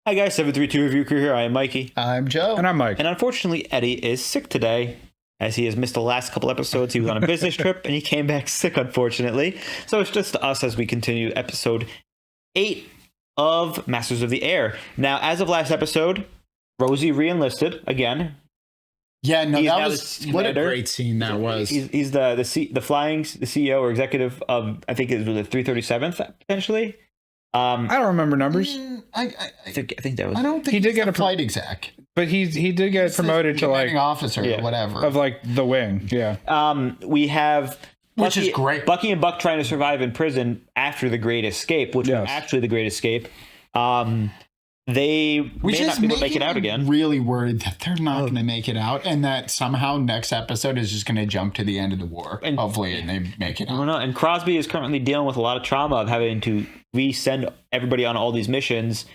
Hi guys, 732 Review Crew here. I am Mikey. I'm Joe. And I'm Mike. And unfortunately, Eddie is sick today, as he has missed the last couple episodes. He was on a business trip, and he came back sick, unfortunately. So it's just us as we continue episode 8 of Masters of the Air. Now, as of last episode, Rosie re-enlisted again. Yeah, no, He's that now was the what a commander. great scene that was. He's the CEO or executive of, I think it was the 337th, potentially. I don't remember numbers, I think that was. I don't think He did he's get a a flight exec, but he did get promoted to commanding like officer Yeah. or whatever. of like the wing. Yeah. We have Which Bucky, is great. Bucky and Buck trying to survive in prison after the Great Escape, which was Yes. actually the Great Escape. They Which may is not be able to make making it out me again. really worried that they're not going to make it out, and that somehow next episode is just going to jump to the end of the war. And- Hopefully, and they make it I don't out. know. And Crosby is currently dealing with a lot of trauma of having to resend everybody on all these missions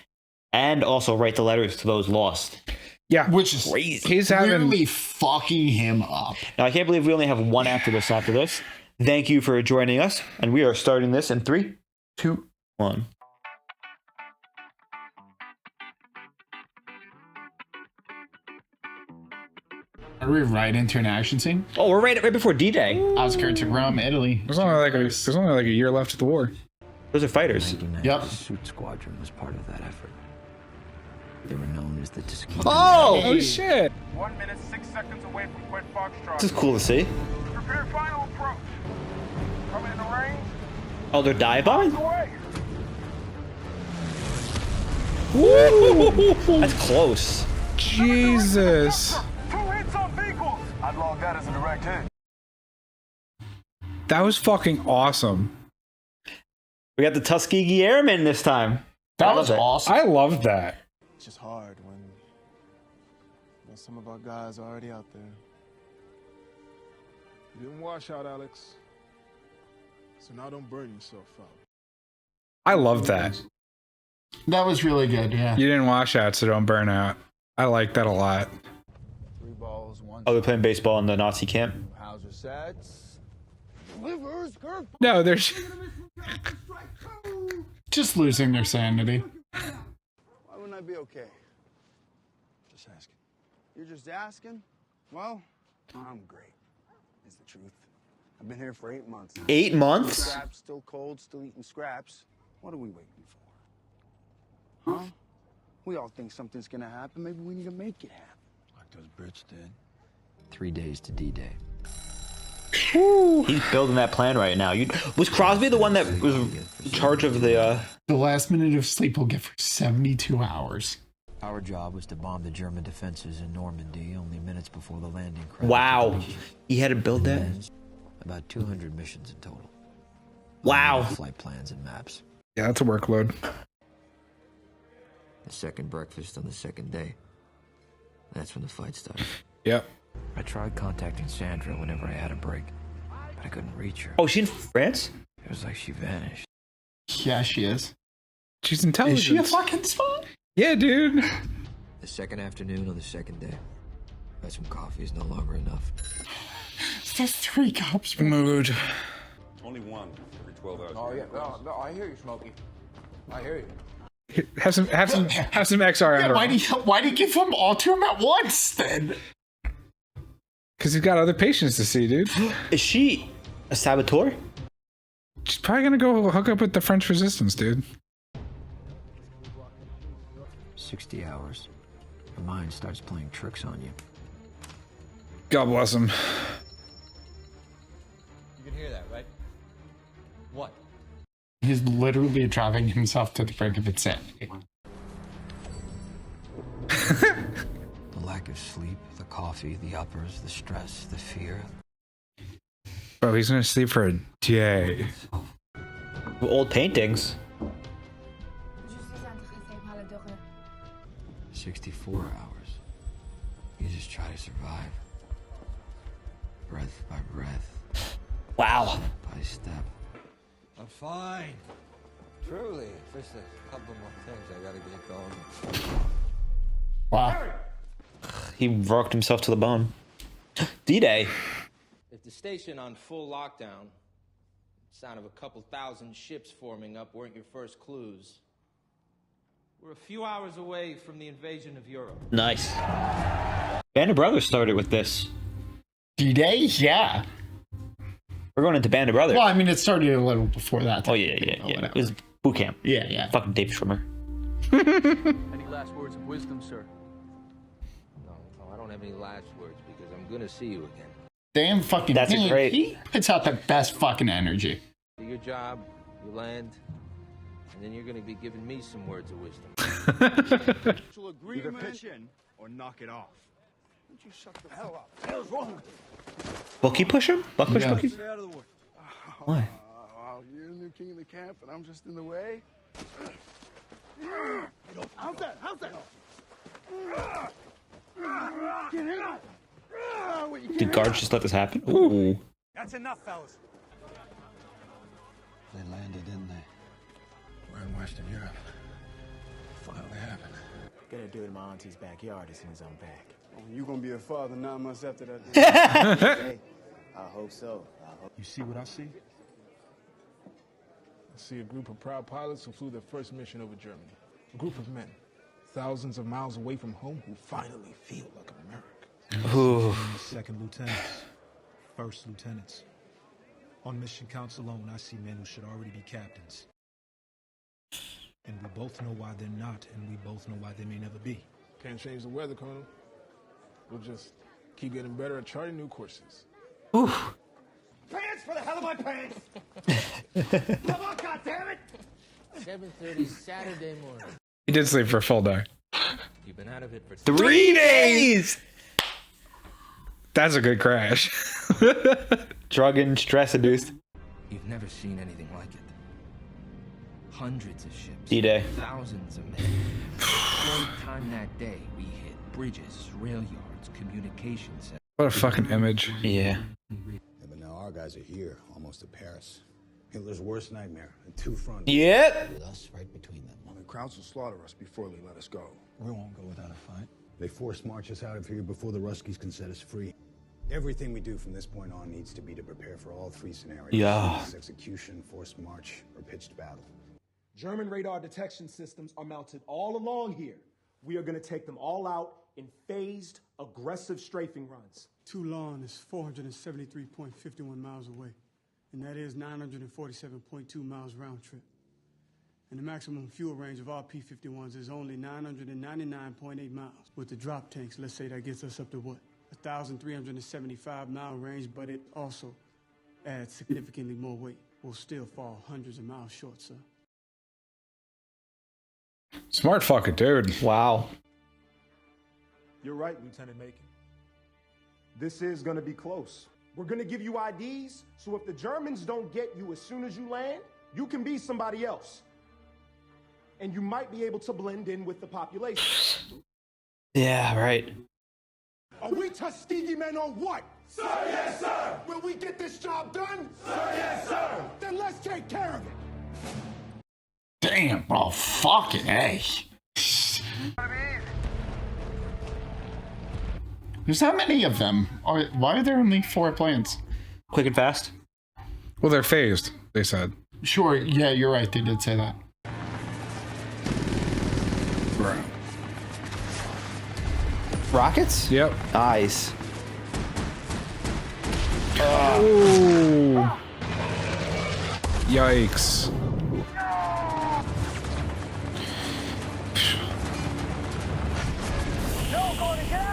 and also write the letters to those lost. Yeah. Which is Crazy. He's having really fucking him up. Now, I can't believe we only have one after this. Thank you for joining us. And we are starting this in 3, 2, 1. Are we right into an action scene? Oh, we're right before D-Day. Outskirts of Rome, Italy. there's only like a year left of the war. Those are fighters. Yep. The suit squadron was part of that effort. They were known as the Tuskegee. Oh shit! 1 minute, 6 seconds away from Quid Foxtrot. This is cool to see. Prepare final approach. Coming in the range. Oh, they're dive bombing? Away. That's close. Jesus, 2 hits on vehicles. I'd log that as a direct hit. that was fucking awesome. We got the Tuskegee airmen this time. That I was love it. awesome. I love that. It's just hard when some of our guys are already out there. You didn't wash out, Alex. So now don't burn yourself out. I love that. That was really good. Yeah. You didn't wash out, so don't burn out. I like that a lot. 3 balls, 1 Oh, they're playing baseball in the Nazi camp. Hauser sets. Delivers, curve. No, there's Just losing their sanity. Why wouldn't I be okay? Just asking. You're just asking? Well, I'm great. Is the truth. I've been here for 8 months. 8 months? Scraps, still cold, still eating scraps. What are we waiting for? Huh? We all think something's gonna happen. Maybe we need to make it happen. Like those Brits did. 3 days to D-Day. He's building that plan right now. Was Crosby the one that was in charge of the... The last minute of sleep we'll get for 72 hours. Our job was to bomb the German defenses in Normandy only minutes before the landing crash. Wow. He had to build that? About 200 missions in total. Wow. Flight plans and maps. yeah, that's a workload. The second breakfast on the second day. That's when the fight started. Yep. I tried contacting Sandra whenever I had a break, but I couldn't reach her. Oh, she in France? It was like she vanished. Yeah, she is. She's Is intelligent. she a fucking spy? Yeah, dude. The second afternoon on the second day. But some coffee is no longer enough. That's 3 cups. Mood. Only one every 12 hours. Oh, yeah. No, I hear you, Smokey. I hear you. Have some XR out. Why do you give them all to him at once then? Because he's got other patients to see, dude. Is she a saboteur? She's probably gonna go hook up with the French resistance, dude. 60 hours. Your mind starts playing tricks on you. God bless him. You can hear that, right? What? He's literally driving himself to the brink of insanity. The lack of sleep, the coffee, the uppers, the stress, the fear. Bro, he's gonna sleep for a day. Old paintings. 64 hours. You just try to survive. Breath by breath, Wow. step by step. I'm fine. Truly, just a couple more things I gotta get going. Wow. He worked himself to the bone. D-Day. If the station on full lockdown, sound of a couple thousand ships forming up weren't your first clues, We're a few hours away from the invasion of Europe. Nice. Band of Brothers started with this. D-Day? Yeah. We're going into Band of Brothers. Well, I mean, it started a little before that. Oh, yeah. It was boot camp. Yeah. Fucking Dave Schwimmer. Any last words of wisdom, sir? No, I don't have any last words because I'm gonna see you again. Damn fucking That's he, great. He puts out the best fucking energy. Do your job, you land, and then you're gonna be giving me some words of wisdom. Either pitch in or knock it off. Don't you shut the hell up? What the hell's wrong with you? Bookie push him? Buck push Yeah. Bookie? Stay out of the way. Why? You're the new king of the camp, and I'm just in the way. How's that? Get in. Did guards just let this happen? Ooh. That's enough, fellas. They landed, didn't they? We're in Western Europe. Finally happened. Gonna do it in my auntie's backyard as soon as I'm back. Oh, you gonna be a father 9 months after that? Hey, I hope so. You see what I see? I see a group of proud pilots who flew their first mission over Germany. A group of men, thousands of miles away from home, who finally feel like America. Ooh. Second lieutenants, first lieutenants. On mission counts alone, I see men who should already be captains. And we both know why they're not, and we both know why they may never be. Can't change the weather, Colonel. We'll just keep getting better at charting new courses. Ooh. Pants for the hell of my pants! Come on, goddammit! 7:30 Saturday morning. He did sleep for a full day. You've been out of it for 3 days! That's a good crash. Drug and stress induced. You've never seen anything like it. Hundreds of ships. D-Day. Thousands of men. One time that day, we hit bridges, rail yards, communication centers. What a fucking image. Yeah. But now our guys are here, almost to Paris. Hitler's worst nightmare, a two-front. Yep. With us right between them. The crowds will slaughter us before they let us go. We won't go without a fight. They force march us out of here before the Ruskies can set us free. Everything we do from this point on needs to be to prepare for all 3 scenarios. Yeah. Execution, forced march, or pitched battle. German radar detection systems are mounted all along here. We are going to take them all out in phased, aggressive strafing runs. Toulon is 473.51 miles away, and that is 947.2 miles round trip. And the maximum fuel range of all P-51s is only 999.8 miles. With the drop tanks, let's say that gets us up to what? 1,375 mile range, but it also adds significantly more weight. We'll still fall hundreds of miles short, sir. Smart fucking dude. Wow. You're right, Lieutenant Macon. This is going to be close. We're going to give you IDs, so if the Germans don't get you as soon as you land, you can be somebody else. And you might be able to blend in with the population. Yeah, right. Are we Tuskegee men or what? Sir, yes, sir! Will we get this job done? Sir, yes, sir! Then let's take care of it! Damn, bro, fucking A. There's not many of them. Why are there only 4 planes? Quick and fast. Well, they're phased, they said. Sure, yeah, you're right. They did say that. Bro. Rockets? Yep. Nice. Oh. Yikes.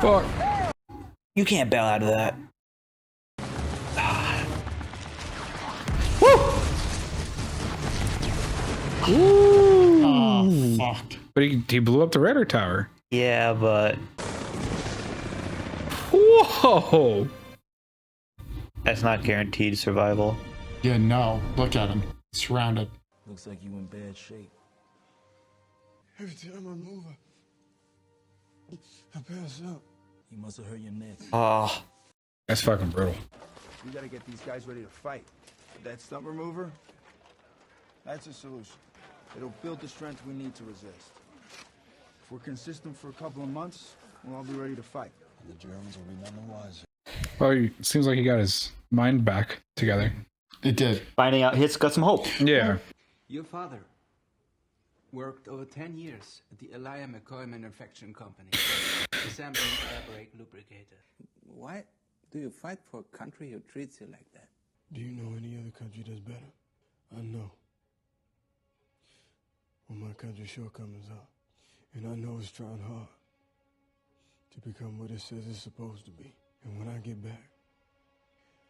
Fuck. You can't bail out of that. Ooh. Oh, fuck. But he blew up the radar tower. Yeah, but Whoa. that's not guaranteed survival. Yeah, no. Look at him. Surrounded. Looks like you in bad shape. Every time I move, I pass out. You must have hurt your neck. Oh. That's fucking brutal. We gotta get these guys ready to fight. That stump remover, that's a solution. It'll build the strength we need to resist. If we're consistent for a couple of months, we'll all be ready to fight. And the Germans will be none the wiser. Well, it seems like he got his mind back together. It did. Finding out hits got some hope. Yeah. Your father Worked over 10 years at the Elia McCoy Manufacturing Company, assembling air brake lubricator. Why do you fight for a country who treats you like that? Do you know any other country that's better? I know. Well, my country's shortcomings are. And I know it's trying hard to become what it says it's supposed to be. And when I get back,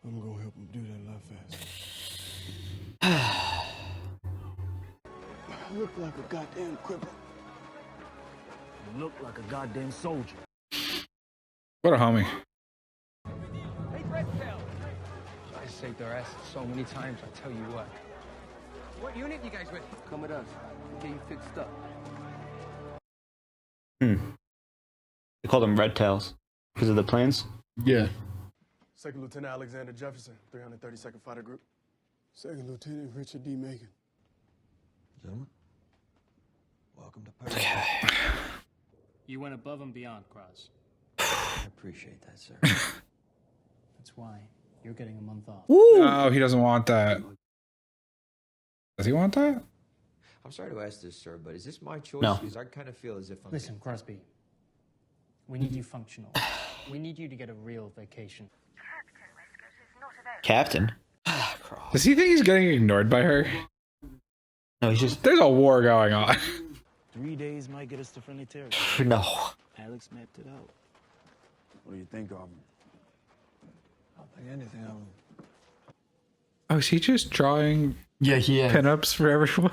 I'm gonna help them do that a lot faster. I look like a goddamn cripple. You look like a goddamn soldier. What a homie. Hey, Redtail! I saved their asses so many times, I tell you what. What unit you guys with? Come with us. Get you fixed up. They call them red tails because of the planes. Yeah. Second Lieutenant Alexander Jefferson, 332nd Fighter Group. Second Lieutenant Richard D. Macon. Gentlemen, welcome to Paris. You went above and beyond, Cross. I appreciate that, sir. That's why you're getting a month off. No, he doesn't want that. Does he want that? I'm sorry to ask this, sir, but is this my choice? No. Because I kind of feel as if I'm... Listen, Crosby. We need you functional. We need you to get a real vacation. Captain? Does he think he's getting ignored by her? No, he's just... There's a war going on. 3 days might get us to friendly territory. No. Alex mapped it out. What do you think of him? I don't think anything of him. Oh, is he just drawing he is. pinups for everyone?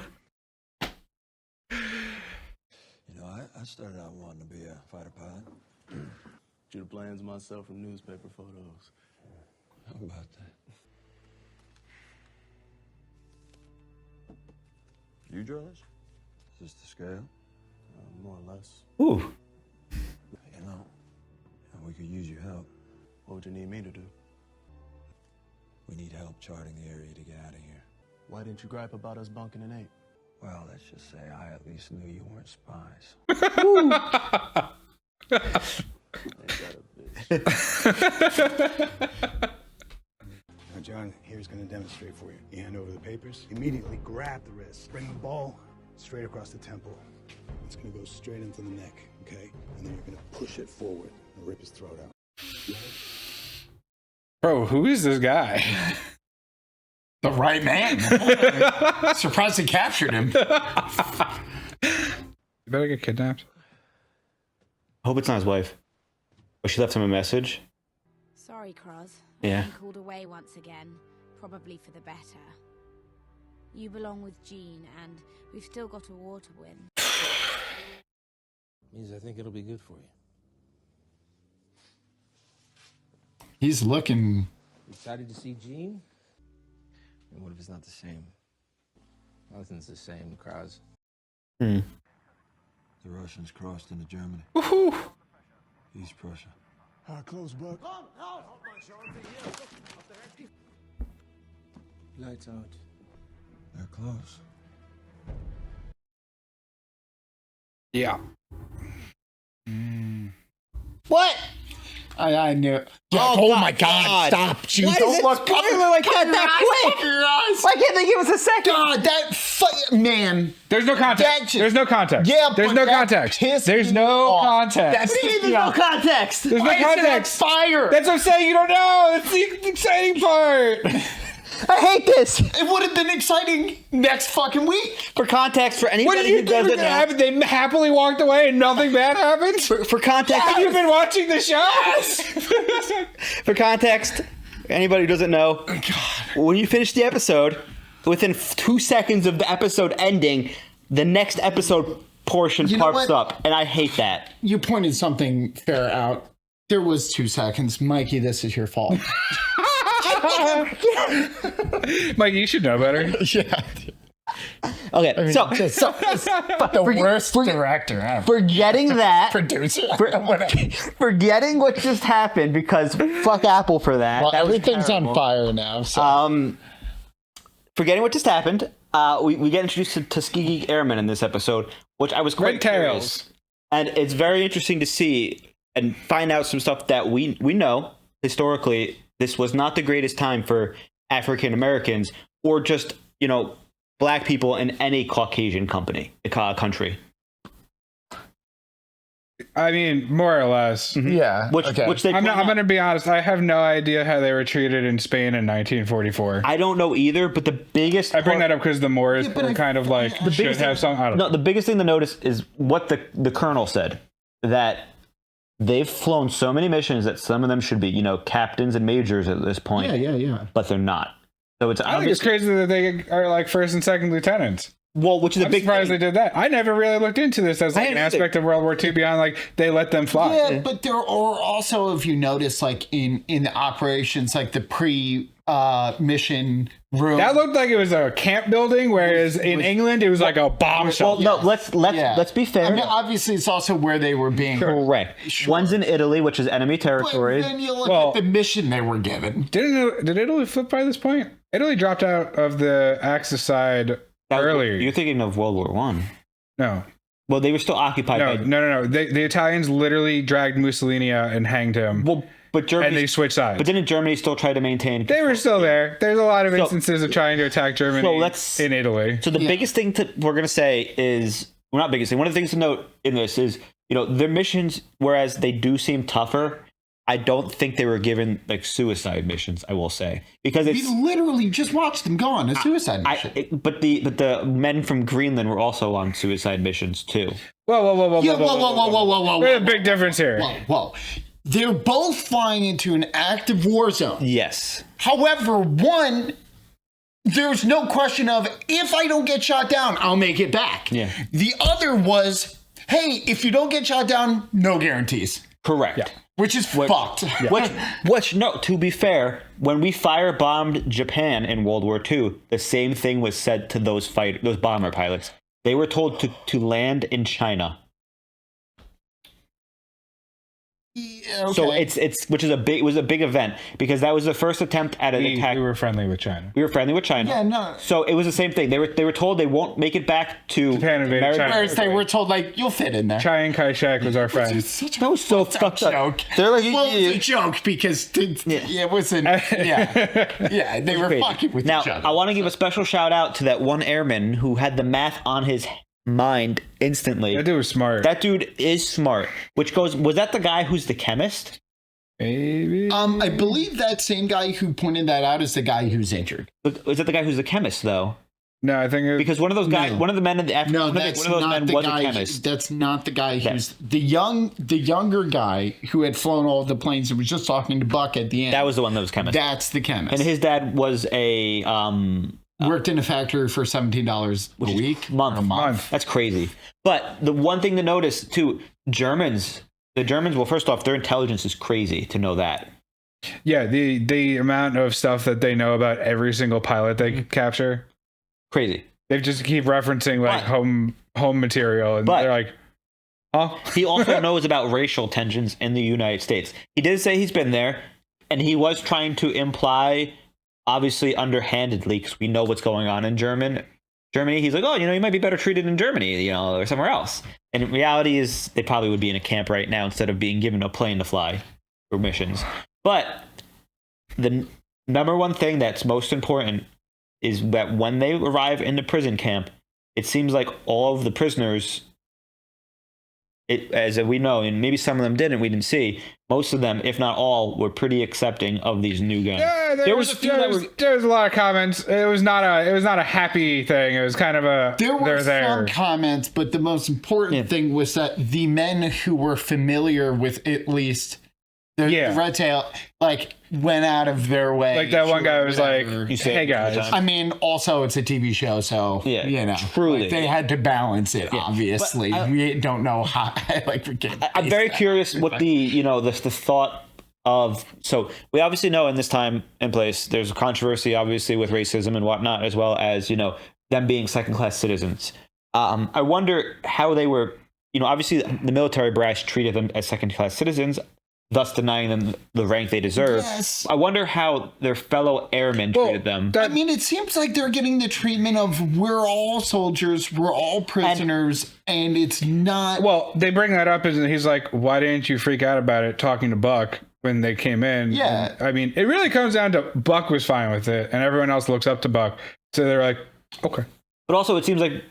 You know, I started out wanting to be a fighter pilot. Drew the plans myself from newspaper photos. How about that? You draw this? Is this the scale? More or less. Ooh. You know, we could use your help. What would you need me to do? We need help charting the area to get out of here. Why didn't you gripe about us bunking in 8? Well, let's just say I at least knew you weren't spies. Now, John, here's going to demonstrate for you. You hand over the papers, immediately grab the wrist, bring the ball straight across the temple. It's going to go straight into the neck, okay? And then you're going to push it forward and rip his throat out. Bro, who is this guy? The right man. Surprised they captured him. You better get kidnapped. I hope it's not his wife. Oh, she left him a message. Sorry, Cross. Yeah. I've been called away once again, probably for the better. You belong with Jean, and we've still got a war to win. Means I think it'll be good for you. He's looking. Excited to see Jean? And what if it's not the same? Nothing's the same, Krause. The Russians crossed into Germany. Woohoo! East Prussia. How close, Buck? Lights out. They're close. Yeah. What? I knew. Yeah, Oh, my God! Stop! Jude. Why Don't is it look. spoiler like that quick? Cover your eyes. Why can't they give us a second? God, that man. There's no context. There's no context. Yeah, there's but no that context. pissed There's me no off. context. That's There's no context. There's no Why is it on context. fire? That's what I'm saying. You don't know. That's the exciting part. I hate this. It would have been exciting next fucking week. For context, for What anybody did you who think was doesn't gonna know. happen? They happily walked away and nothing bad happened? For context, Have you been watching the show? for context, anybody who doesn't know, when you finish the episode, within 2 seconds of the episode ending, the next episode portion You know pops what? up, and I hate that. You pointed something fair out. There was 2 seconds. Mikey, this is your fault. Mike, you should know better. Yeah. Okay, I mean, so the worst director ever. Forgetting that, Producer. forgetting what just happened, because fuck Apple for that. Well, That was everything's on terrible. fire now. So. Forgetting what just happened, we get introduced to Tuskegee airmen in this episode, which I was quite Red curious. tails. And it's very interesting to see and find out some stuff that we know historically. This was not the greatest time for African Americans or just, black people in any Caucasian country. I mean, more or less. Yeah. Which they I'm going to be honest. I have no idea how they were treated in Spain in 1944. I don't know either, but the biggest... I bring that up because the Moors were kind of like, should have some... I don't know. The biggest thing to notice is what the colonel said, that they've flown so many missions that some of them should be, captains and majors at this point. Yeah. But they're not. So it's I think it's crazy that they are like first and second lieutenants. Well, which is I'm surprised they did that. I never really looked into this as like an aspect of World War II beyond like they let them fly. Yeah, but there are also, if you notice, like in the operations, like the pre-mission room, that looked like it was a camp building, whereas in England it was like a bomb shelter. Well, no, let's be fair. I mean, obviously, it's also where they were being correct. Sure. One's in Italy, which is enemy territory. But then you look at the mission they were given. Did Italy flip by this point? Italy dropped out of the Axis side earlier. You're thinking of World War One. No. Well, they were still occupied. No. The Italians literally dragged Mussolini out and hanged him. Well, but Germany, and they switched sides. But didn't Germany still try to maintain? They were still there. There's a lot of instances of trying to attack Germany in Italy. So the biggest thing we're going to say is, well, not biggest thing. One of the things to note in this is, their missions, whereas they do seem tougher, I don't think they were given like suicide missions. I will say, because we literally just watched them go on a suicide mission. But the men from Greenland were also on suicide missions too. Whoa! There's a big difference here. Whoa! They're both flying into an active war zone. Yes. However, one, there's no question of if I don't get shot down, I'll make it back. Yeah. The other was, hey, if you don't get shot down, no guarantees. Correct. Yeah. Which is fucked. Yeah. Which, no, to be fair, when we firebombed Japan in World War II, the same thing was said to those bomber pilots. They were told to land in China. Yeah, okay. So it's which is it was a big event because that was the first attempt at an attack. We were friendly with China. Yeah, no. So it was the same thing. They were told they won't make it back to Japan invaded China. Whereas they were told like you'll fit in there. Chiang Kai-shek was our friend. That was so fucked up. They're like, it's a joke because it wasn't. Yeah, they were fucking with each other. I want to give a special shout out to that one airman who had the math on his mind instantly. That dude was smart. That dude is smart. Which goes, was that the guy who's the chemist? Maybe. I believe that same guy who pointed that out is the guy who's injured. Is that the guy who's the chemist though? No, I think because one of those guys, one of the men in the no, that's not the guy. That's not the guy who's the younger guy who had flown all of the planes and was just talking to Buck at the end. That was the one that was chemist. That's the chemist. And his dad was a worked in a factory for $17 a week, a month. That's crazy. But the one thing to notice too, the Germans. Well, first off, their intelligence is crazy to know that. Yeah, the amount of stuff that they know about every single pilot they capture, crazy. They just keep referencing like home material, and they're like, "Huh?" He also knows about racial tensions in the United States. He did say he's been there, and he was trying to imply, obviously underhandedly, because we know what's going on in Germany. He's like, oh, you might be better treated in Germany, or somewhere else. And reality is, they probably would be in a camp right now instead of being given a plane to fly for missions. But the number one thing that's most important is that when they arrive in the prison camp, it seems like all of the prisoners, as we know, and maybe some of them didn't, we didn't see, most of them, if not all, were pretty accepting of these new guns. Yeah, there was a lot of comments. It was not a happy thing. It was kind of a there were some comments, but the most important thing was that the men who were familiar with at least the red tail went out of their way. Like that one guy was like, "Hey guys." I mean, also it's a TV show, so truly they had to balance it. Obviously, we don't know how. I'm very curious what the thought of. So we obviously know in this time and place, there's a controversy, obviously, with racism and whatnot, as well as them being second-class citizens. I wonder how they were. Obviously, the military brass treated them as second-class citizens, thus denying them the rank they deserve. Yes. I wonder how their fellow airmen treated them. I mean, it seems like they're getting the treatment of we're all soldiers, we're all prisoners, and it's not... Well, they bring that up, and he's like, why didn't you freak out about it talking to Buck when they came in? Yeah. And, I mean, it really comes down to Buck was fine with it, and everyone else looks up to Buck. So they're like, okay. But also, it seems like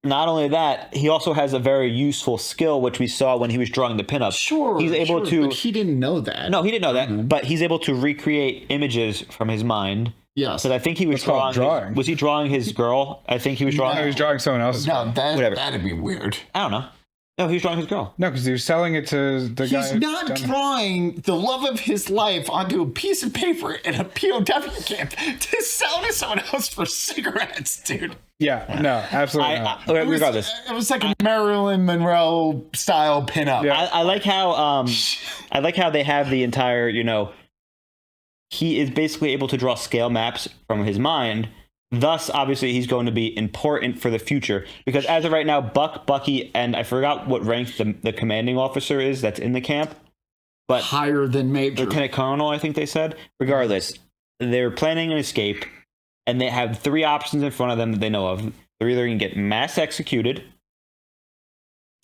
not only that, he also has a very useful skill, which we saw when he was drawing the pinup. Sure, he's able to. But he didn't know that. No, he didn't know that. But he's able to recreate images from his mind. Yes. Because I think he was drawing. Was he drawing his girl? I think he was drawing. No, he was drawing someone else. No, that'd be weird. I don't know. No, he was drawing his girl. No, because he was selling it to the guy. He's not drawing the love of his life onto a piece of paper in a POW camp to sell to someone else for cigarettes, dude. Yeah, no, absolutely not. Regardless, it was like a Marilyn Monroe style pinup. Yeah. I like how they have the entire, he is basically able to draw scale maps from his mind. Thus, obviously, he's going to be important for the future because as of right now, Bucky, and I forgot what rank the commanding officer is that's in the camp, but higher than Major. Lieutenant Colonel, I think they said. Regardless, they're planning an escape, and they have 3 options in front of them that they know of. They're either going to get mass executed,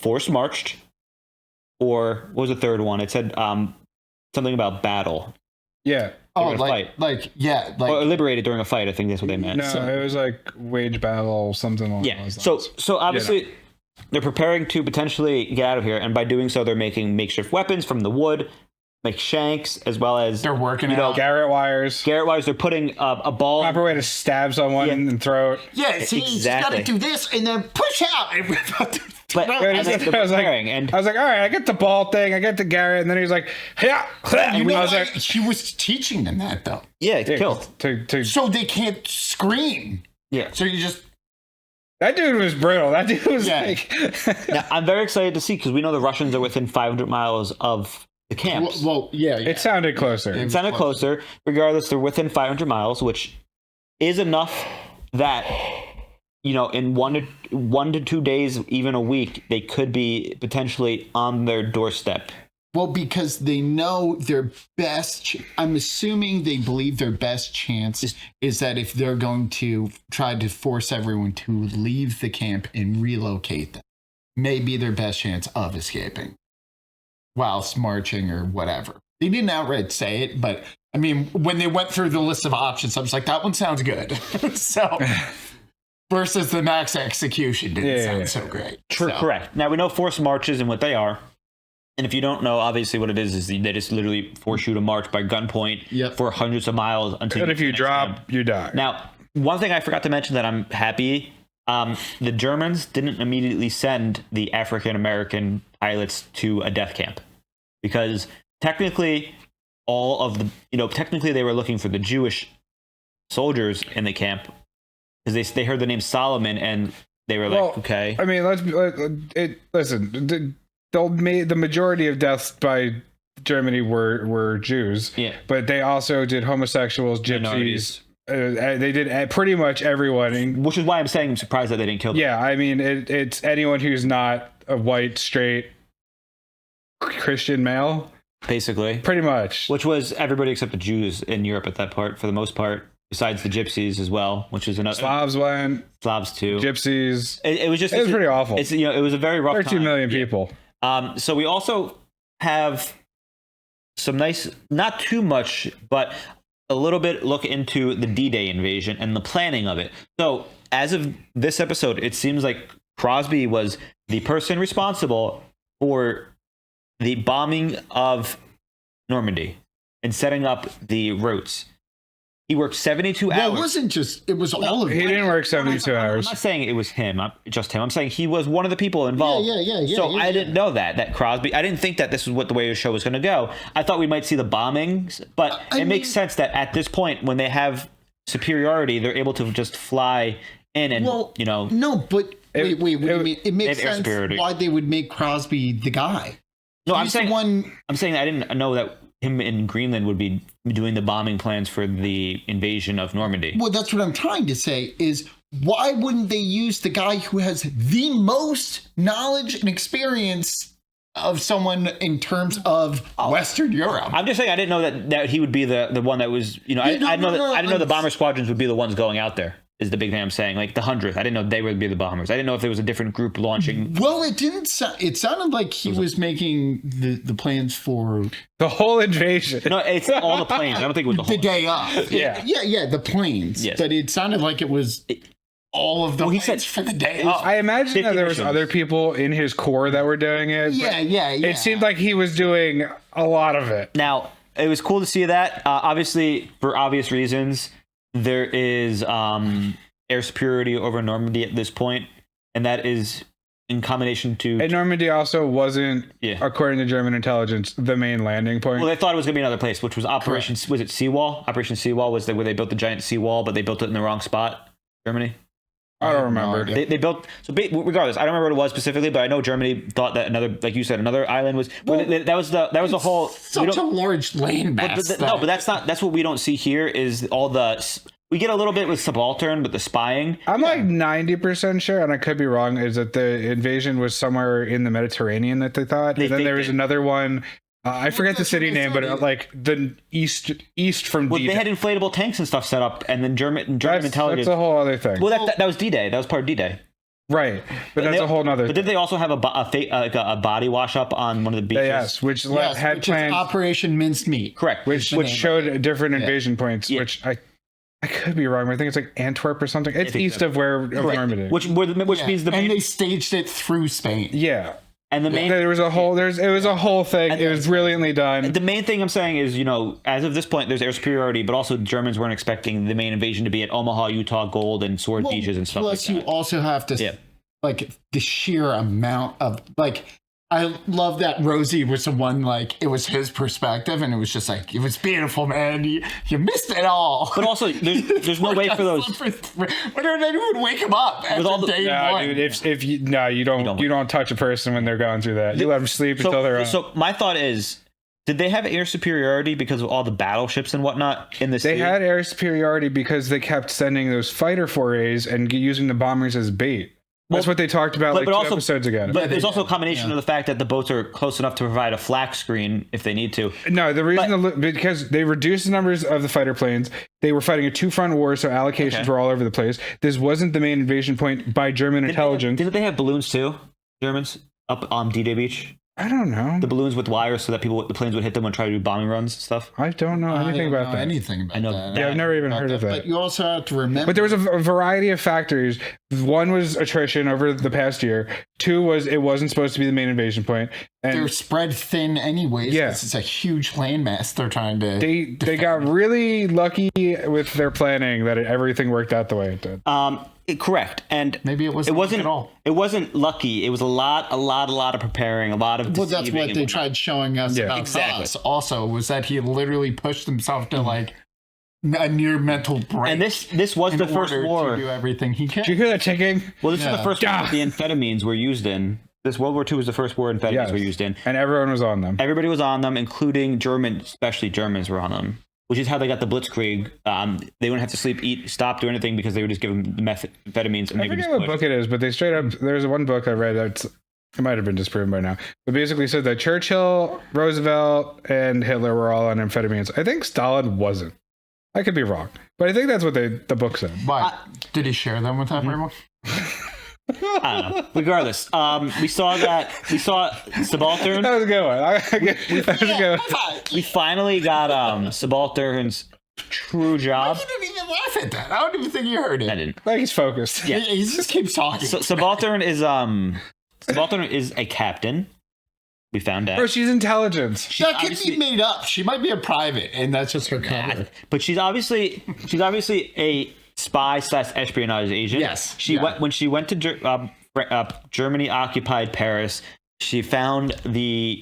force marched, or what was the third one? It said something about battle. Yeah. Oh, like or liberated during a fight. I think that's what they meant. No, it was like wage battle, something like that. So obviously they're preparing to potentially get out of here, and by doing so, they're making makeshift weapons from the wood, make shanks, as well as they're working out Garrett wires. They're putting a ball. Proper way to stab someone and throw it. Yeah, see, you got to do this and then push out. But I was like, all right, I get the ball thing, I get the Garrett, and then he was like, yeah. He was teaching them that though. Yeah, to kill. So they can't scream. Yeah. So you just. That dude was brutal. That dude was like. Now, I'm very excited to see because we know the Russians are within 500 miles of the camps. Well, yeah. It sounded closer. It sounded closer. Regardless, they're within 500 miles, which is enough that. In 1 to 2 days, even a week, they could be potentially on their doorstep. Well, because they know their best, I'm assuming they believe their best chance is that if they're going to try to force everyone to leave the camp and relocate them, may be their best chance of escaping whilst marching or whatever. They didn't outright say it, but I mean, when they went through the list of options, I was like, that one sounds good. So... Versus the max execution didn't sound so great. Correct. Now we know forced marches and what they are. And if you don't know, obviously what it is they just literally force you to march by gunpoint for hundreds of miles until. And if you drop, you die. Now, one thing I forgot to mention that I'm happy, the Germans didn't immediately send the African American pilots to a death camp because technically technically they were looking for the Jewish soldiers in the camp. Because they heard the name Solomon and they were like, okay. I mean, listen. The majority of deaths by Germany were Jews. Yeah. But they also did homosexuals, gypsies. They did pretty much everyone. Which is why I'm saying I'm surprised that they didn't kill them. Yeah, I mean, it's anyone who's not a white, straight Christian male. Basically. Pretty much. Which was everybody except the Jews in Europe at that part, for the most part. Besides the gypsies as well, which is another. Slavs went. Slavs too. Gypsies. It was pretty awful. It's it was a very rough 13 million people. So we also have some nice, not too much, but a little bit look into the D-Day invasion and the planning of it. So as of this episode, it seems like Crosby was the person responsible for the bombing of Normandy and setting up the routes. He worked 72 hours. Well, it wasn't just, it was all of it. He didn't work 72 hours. I'm not saying it was him, just him. I'm saying he was one of the people involved. So I didn't know that Crosby, I didn't think that this was what the way the show was going to go. I thought we might see the bombings, but it makes sense that at this point, when they have superiority, they're able to just fly in and, No, but wait, what do you mean? It makes sense why they would make Crosby the guy. No, I'm saying I didn't know that him in Greenland would be doing the bombing plans for the invasion of Normandy. Well, that's what I'm trying to say is why wouldn't they use the guy who has the most knowledge and experience of someone in terms of Western Europe? I'm just saying I didn't know that he would be the one that was, I didn't know the bomber squadrons would be the ones going out there. Is the big thing I'm saying, like the 100th. I didn't know they would be the bombers. I didn't know if there was a different group launching. Well, it didn't. It sounded like he was making the plans for the whole invasion. No, it's all the planes. I don't think it was the whole day off. Yeah, the planes. Yes. But it sounded like it was all of the Well, he planes said- for the day it was- off. I imagine 50 that there was missions. other people in his corps that were doing it. but Yeah. It seemed like he was doing a lot of it. Now, it was cool to see that. Obviously, for obvious reasons, there is air superiority over Normandy at this point, and that is in combination to. And Normandy also wasn't, according to German intelligence, the main landing point. Well, they thought it was going to be another place, which was Operation. Was it Seawall? Operation Seawall was where they built the giant seawall, but they built it in the wrong spot. Germany. I don't remember. They built regardless. I don't remember what it was specifically, but I know Germany thought that another, like you said, another island was. That was a whole such a large landmass. But that's what we don't see here. Is all the we get a little bit with subaltern, but the spying. I'm like 90% sure, and I could be wrong, is that the invasion was somewhere in the Mediterranean that they thought. And then there was another one. I forget the city name, but like the east from Well, D-Day. they had inflatable tanks and stuff set up, and then German intelligence. That's a whole other thing. Well, that was D-Day. That was part of D-Day. Right, but that's a whole nother. But did they also have a body wash up on one of the beaches? Yes, which had which plans. is Operation Mincemeat. Correct. Which showed different invasion points, which I could be wrong, but I think it's like Antwerp or something. It's east of Normandy. Which means the and they staged it through Spain. Yeah. And the main there was a whole it was a whole thing. It was brilliantly done. The main thing I'm saying is, as of this point, there's air superiority, but also Germans weren't expecting the main invasion to be at Omaha, Utah, Gold, and Sword beaches and stuff like that. Plus, you also have to like the sheer amount of like. I love that Rosie was the one, like, it was his perspective, and it was just like, it was beautiful, man. You missed it all. But also, there's no way for those. Why don't anyone wake him up after day one? Dude, if you don't touch a person when they're going through that. You let them sleep until they're up. So my thought is, did they have air superiority because of all the battleships and whatnot in this? They had air superiority because they kept sending those fighter forays and using the bombers as bait. That's what they talked about two episodes ago. But there's also a combination of the fact that the boats are close enough to provide a flak screen if they need to. No, the reason because they reduced the numbers of the fighter planes. They were fighting a two-front war, so allocations were all over the place. This wasn't the main invasion point by German intelligence. Didn't they have balloons too, Germans, up on D-Day Beach? I don't know. The balloons with wires so that the planes would hit them and try to do bombing runs and stuff. I don't know anything about that. I know that. Yeah, I've never even heard of that. But you also have to remember. But there was a variety of factors. One was attrition over the past year. Two was it wasn't supposed to be the main invasion point. And they're spread thin anyways. Yeah. It's a huge landmass they're trying to. They got really lucky with their planning that everything worked out the way it did. Correct, and maybe it wasn't at all. It wasn't lucky. It was a lot of preparing, a lot of. Well, that's what they tried showing us about exactly. us. Also, was that he literally pushed himself to like a near mental break. And this was the first war to do everything he can. Did you hear that ticking? Well, this is the first war that the amphetamines were used in. This World War II was the first war amphetamines were used in, and everyone was on them. Everybody was on them, including German, especially Germans were on them. Which is how they got the Blitzkrieg. They wouldn't have to sleep, eat, stop, do anything because they would just give them the methamphetamines. And I forget what book it is, but they straight up. There's one book I read it might have been disproven by now, but basically said that Churchill, Roosevelt, and Hitler were all on amphetamines. I think Stalin wasn't. I could be wrong, but I think that's what the book said. But did he share them with everyone? I don't know. Regardless, we saw Subaltern. That was a good one. We finally got Subaltern's true job. You didn't even laugh at that. I don't even think you heard it. I didn't. Like he's focused. Yeah, he just keeps talking. Subaltern is a captain. We found out. Bro, she's intelligence. That could be made up. She might be a private, and that's just her cover. But she's obviously a spy / espionage agent. Yes. When she went to Germany occupied Paris, she found the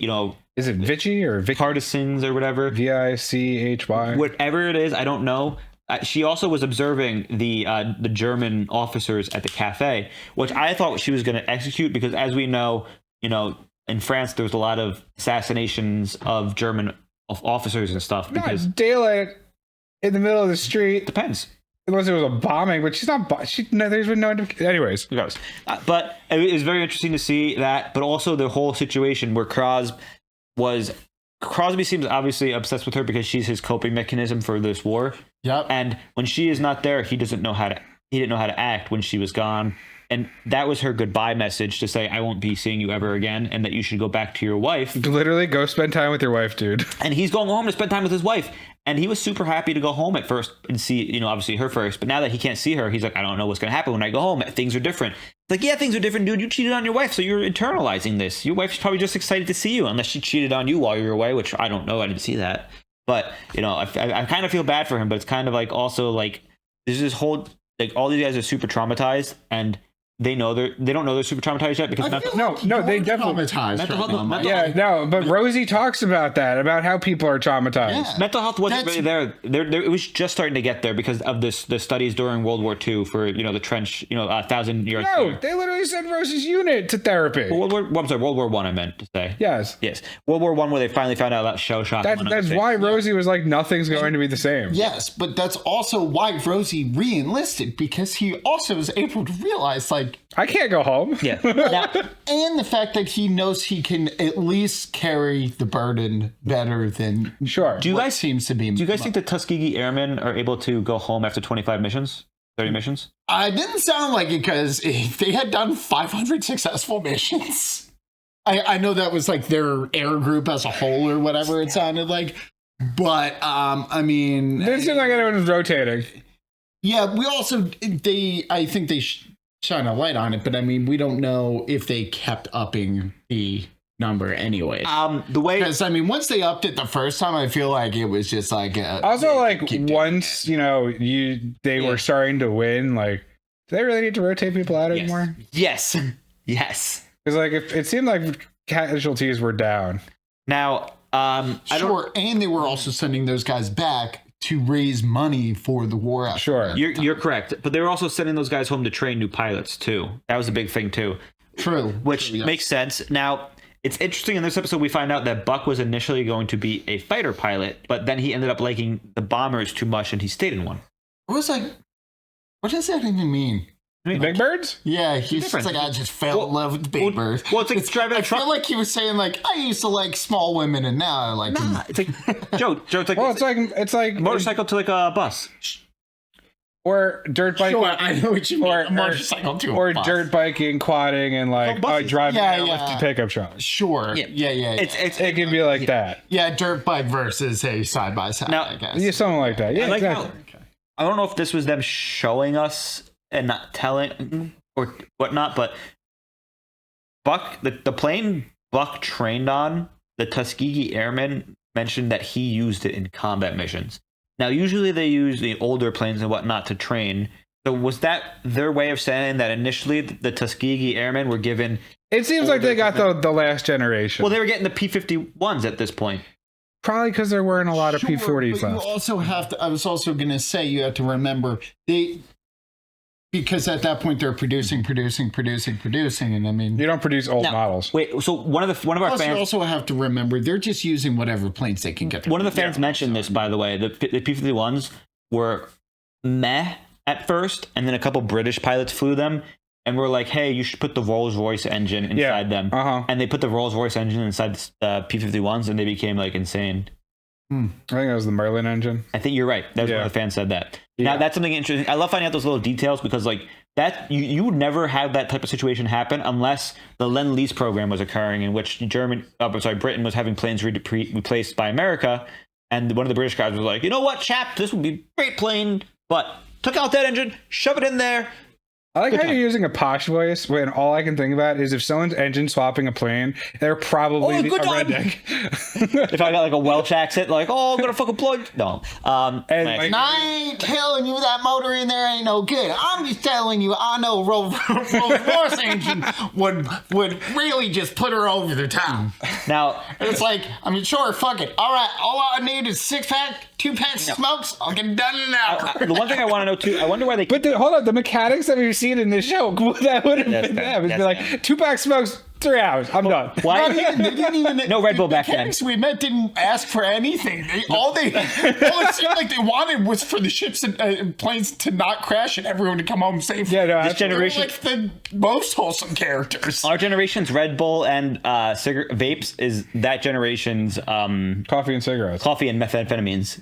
is it Vichy or partisans or whatever, VICHY, whatever it is, I don't know. She also was observing the German officers at the cafe, which I thought she was going to execute because, as we know, in France there was a lot of assassinations of German officers and stuff. Because daylight in the middle of the street. Depends. Unless it was a bombing, but she's not. There's been no. Anyways, but it was very interesting to see that. But also the whole situation where Crosby seems obviously obsessed with her because she's his coping mechanism for this war. Yep. And when she is not there, he didn't know how to act when she was gone. and that was her goodbye message to say, I won't be seeing you ever again, and that you should go back to your wife. Literally, go spend time with your wife, dude. And he's going home to spend time with his wife. And he was super happy to go home at first and see, obviously her first. But now that he can't see her, he's like, I don't know what's going to happen when I go home. Things are different. It's like, yeah, things are different, dude. You cheated on your wife, so you're internalizing this. Your wife's probably just excited to see you, unless she cheated on you while you were away, which I don't know. I didn't see that. But, I kind of feel bad for him. But it's kind of like also like there's this whole, like all these guys are super traumatized, and they don't know they're super traumatized yet because they definitely traumatized. But Rosie talks about that, about how people are traumatized. Yeah. Mental health wasn't really there. It was just starting to get there because of the studies during World War II for the trench, 1,000 years. No, they literally sent Rosie's unit to therapy. World War One. I meant to say. Yes. World War One, where they finally found out about shell shock. That's why Rosie was like, nothing's going to be the same. Yes, but that's also why Rosie re-enlisted, because he also was able to realize, like, I can't go home. Yeah. And the fact that he knows he can at least carry the burden better than do you guys seems to be. Do you guys think the Tuskegee Airmen are able to go home after 25 missions? 30 missions? I didn't sound like it, because if they had done 500 successful missions, I know that was like their air group as a whole or whatever it sounded like. But I mean, it seemed like anyone was rotating. Yeah, we also I think they shine a light on it, but I mean, we don't know if they kept upping the number anyway. The way, because I mean, once they upped it the first time, I feel like it was just like also like once they were starting to win. Like, do they really need to rotate people out anymore? Yes. Because like if it seemed like casualties were down. Now, and they were also sending those guys back to raise money for the war. You're correct, but they were also sending those guys home to train new pilots too. That was a big thing too. True, which makes sense. Now, it's interesting in this episode we find out that Buck was initially going to be a fighter pilot, but then he ended up liking the bombers too much, and he stayed in one. What does that even mean? Big birds? Yeah, he's just like, I just fell in love with big birds. Well, it's like driving a truck. I feel like he was saying, like, I used to like small women, and now I like them. It's like Joe. It's like motorcycle to like a bus, or dirt biking. Sure, I know what you mean. A motorcycle to a bus. Dirt biking, quadding, and like driving a pickup truck. Sure. Yeah. It can be like that. Yeah, dirt bike versus a side by side. I guess. Yeah, something like that. Yeah, exactly. I don't know if this was them showing us and not telling or whatnot, but Buck, the plane Buck trained on, the Tuskegee Airmen mentioned that he used it in combat missions. Now, usually they use the older planes and whatnot to train. So was that their way of saying that initially the Tuskegee Airmen were given? It seems like they got the last generation. Well, they were getting the P-51s at this point. Probably because there weren't a lot of P-40s left. You also have to. I was also going to say you have to remember because at that point they're producing, and I mean you don't produce old models. Wait, so one of our fans. You also have to remember they're just using whatever planes they can get. One of the fans mentioned this, by the way. The P-51s were meh at first, and then a couple British pilots flew them, and we're like, "Hey, you should put the Rolls-Royce engine inside them." And they put the Rolls-Royce engine inside the P-51s, and they became like insane. I think that was the Merlin engine. I think you're right. That was one of the fans said that. Now that's something interesting. I love finding out those little details because like that you would never have that type of situation happen unless the Lend-Lease program was occurring, in which Britain was having planes replaced by America, and one of the British guys was like, you know what, chap, this would be a great plane, but took out that engine, shove it in there. I like how you're using a posh voice when all I can think about is if someone's engine swapping a plane, they're probably a redneck. If I got like a Welsh accent, like, I'm gonna fucking plug. No. And I ain't telling you that motor in there ain't no good. I'm just telling you, I know Rolls-Royce engine would really just put her over the top. Now it's like, I mean, sure, fuck it. All right, all I need is 6-pack, 2-packs of smokes. I'll get it done in an hour. The one thing I want to know too, I wonder why they. But hold on, the mechanics that we've seen in this show, that would have been them. It'd be like 2-pack smokes, 3 hours. I'm done. Why? They didn't even. No Red Bull back then. We met didn't ask for anything. All it seemed like they wanted was for the ships and planes to not crash and everyone to come home safe. Yeah, no, this generation like the most wholesome characters. Our generation's Red Bull and vapes is that generation's coffee and cigarettes, coffee and methamphetamines.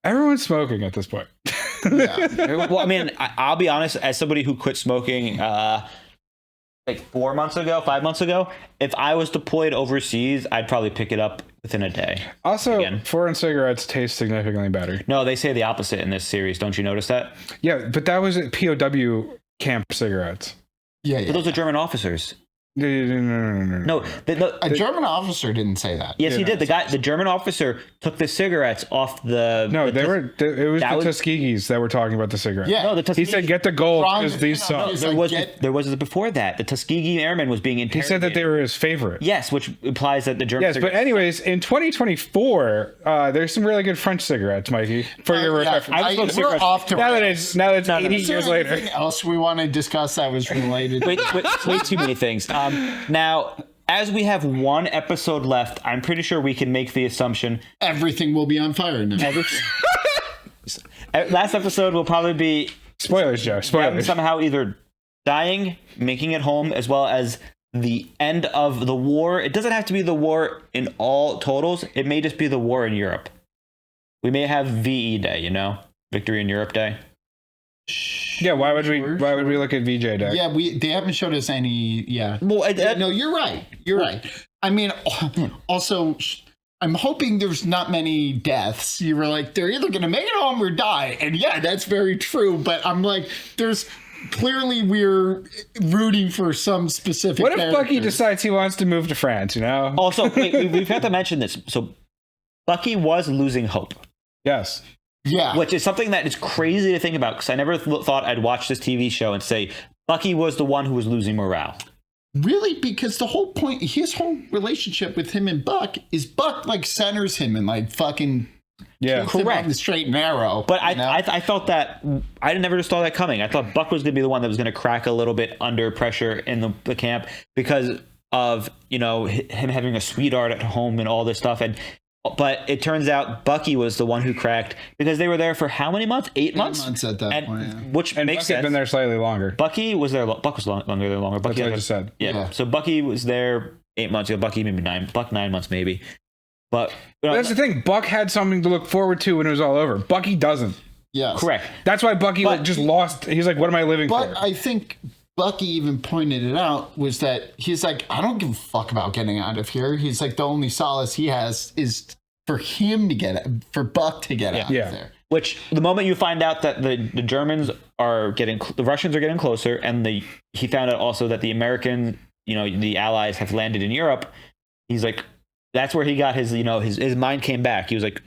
Everyone's smoking at this point. Well, I mean, I'll be honest. As somebody who quit smoking, like 4 months ago, 5 months ago, if I was deployed overseas, I'd probably pick it up within a day. Also, foreign cigarettes taste significantly better. No, they say the opposite in this series. Don't you notice that? Yeah, but that was at POW camp cigarettes. Yeah, But those are German officers. No. A German officer didn't say that. Yes, he did. The German officer took the cigarettes off the. No, it was the Tuskegees that were talking about the cigarettes. Yeah, no, the He said, "Get the gold because these suck." There was before that. The Tuskegee airmen was being interrogated. He said that they were his favorite. Yes, which implies that the German. Yes, but anyways, in 2024, there's some really good French cigarettes, Mikey. For your reference, we're off to now that it's 80 years later. Anything else we want to discuss that was related? Way too many things. Now, as we have one episode left, I'm pretty sure we can make the assumption everything will be on fire now. Last episode will probably be spoilers, Joe. Spoilers. Somehow either dying, making it home, as well as the end of the war. It doesn't have to be the war in all totals. It may just be the war in Europe. We may have VE Day, Victory in Europe Day. Yeah, why would we look at VJ Day? Yeah, they haven't showed us any. Yeah. Well, no, you're right. You're right. I mean, also, I'm hoping there's not many deaths. You were like, they're either going to make it home or die, and yeah, that's very true. But I'm like, there's clearly we're rooting for some specific. What if Bucky decides he wants to move to France? Also, we've got to mention this. So, Bucky was losing hope. Yes. Yeah. Which is something that is crazy to think about, because I never thought I'd watch this TV show and say Bucky was the one who was losing morale. Really? Because the whole point, his whole relationship with him and Buck is Buck centers him and fucking correct on the straight and narrow. But I felt that I never just saw that coming. I thought Buck was going to be the one that was going to crack a little bit under pressure in the camp because of him having a sweetheart at home and all this stuff. But it turns out Bucky was the one who cracked because they were there for how many months? 8 months? 8 months at that point. Yeah. Which makes Bucky had been there slightly longer. Bucky was there. Buck was longer there longer. Bucky, that's what I just said. Yeah. So Bucky was there 8 months. Bucky maybe 9. Buck 9 months maybe. But that's the thing. Buck had something to look forward to when it was all over. Bucky doesn't. Yeah. Correct. That's why Bucky just lost. He's like, what am I living for? But I think Bucky even pointed it out was that he's like, I don't give a fuck about getting out of here. He's like, the only solace he has is for him to for Buck to get out of there. Which the moment you find out that the Germans are the Russians are getting closer, and he found out also that the American, the Allies have landed in Europe. He's like, that's where he got his mind came back. He was like,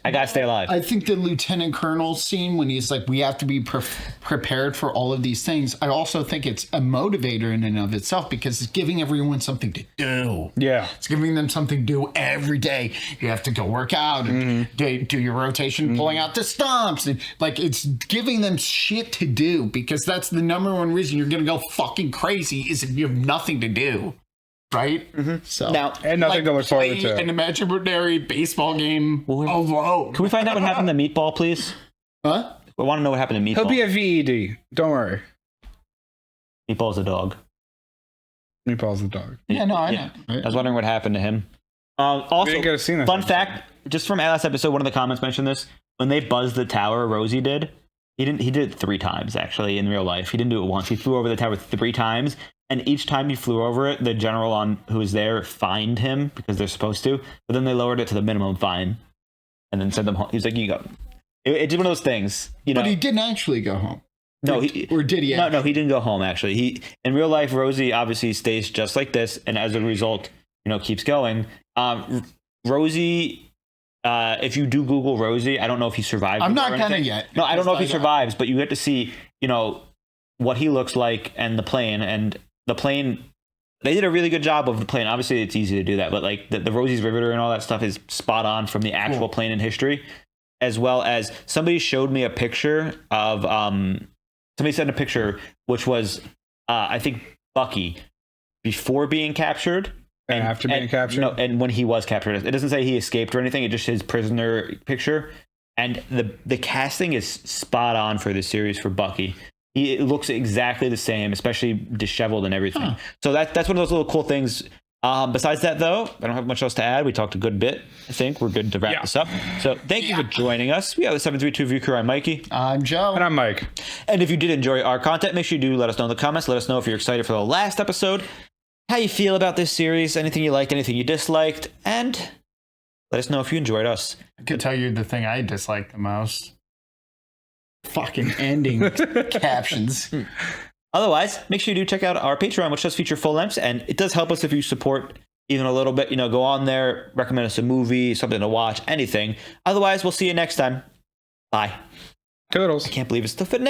I gotta stay alive. I think the Lieutenant Colonel scene when he's like, we have to be prepared for all of these things. I also think it's a motivator in and of itself because it's giving everyone something to do. Yeah. It's giving them something to do every day. You have to go work out and do your rotation, pulling out the stumps. And it's giving them shit to do because that's the number one reason you're going to go fucking crazy is if you have nothing to do. Right? So now, and nothing to look forward to. An imaginary baseball game alone. Can we find out what happened to Meatball, please? Huh? I want to know what happened to Meatball. He'll be a VED. Don't worry. Meatball's a dog. Meatball's a dog. Yeah, no, I know. I was wondering what happened to him. Also, fun fact, just from last episode, one of the comments mentioned this. When they buzzed the tower, Rosie did. He did it 3 times, actually, in real life. He didn't do it once. He flew over the tower 3 times. And each time he flew over it, the general who was there fined him because they're supposed to. But then they lowered it to the minimum fine and then sent them home. He was like, you go. It's one of those things. But he didn't actually go home. No, or did he? No, he didn't go home, actually. In real life, Rosie obviously stays just like this. And as a result, keeps going. Rosie, if you do Google Rosie, I don't know if he survives. I'm not gonna yet. No, I don't know if he survives, but you get to see, what he looks like and the plane. And the plane, they did a really good job of the plane. Obviously, it's easy to do that, but the Rosie's Riveter and all that stuff is spot on from the actual plane in history, as well as somebody showed me a picture of somebody sent a picture which was I think Bucky before being captured and after being captured, and when he was captured. It doesn't say he escaped or anything. It's just his prisoner picture, and the casting is spot on for this series for Bucky. He looks exactly the same, especially disheveled and everything. So that's one of those little cool things Besides that, though, I don't have much else to add. We talked a good bit. I think we're good to wrap this up. So thank you for joining us. We have the 732 View Crew. I'm Mikey. I'm Joe. And I'm Mike. And if you did enjoy our content, make sure you do let us know in the comments. Let us know if you're excited for the last episode, how you feel about this series, anything you liked, anything you disliked, and let us know if you enjoyed us. I could tell you the thing I dislike the most. Fucking ending captions. Otherwise, make sure you do check out our Patreon, which does feature full lengths, and it does help us if you support even a little bit. Go on there, recommend us a movie, something to watch, anything. Otherwise, we'll see you next time. Bye. Toodles. I can't believe it's the finale.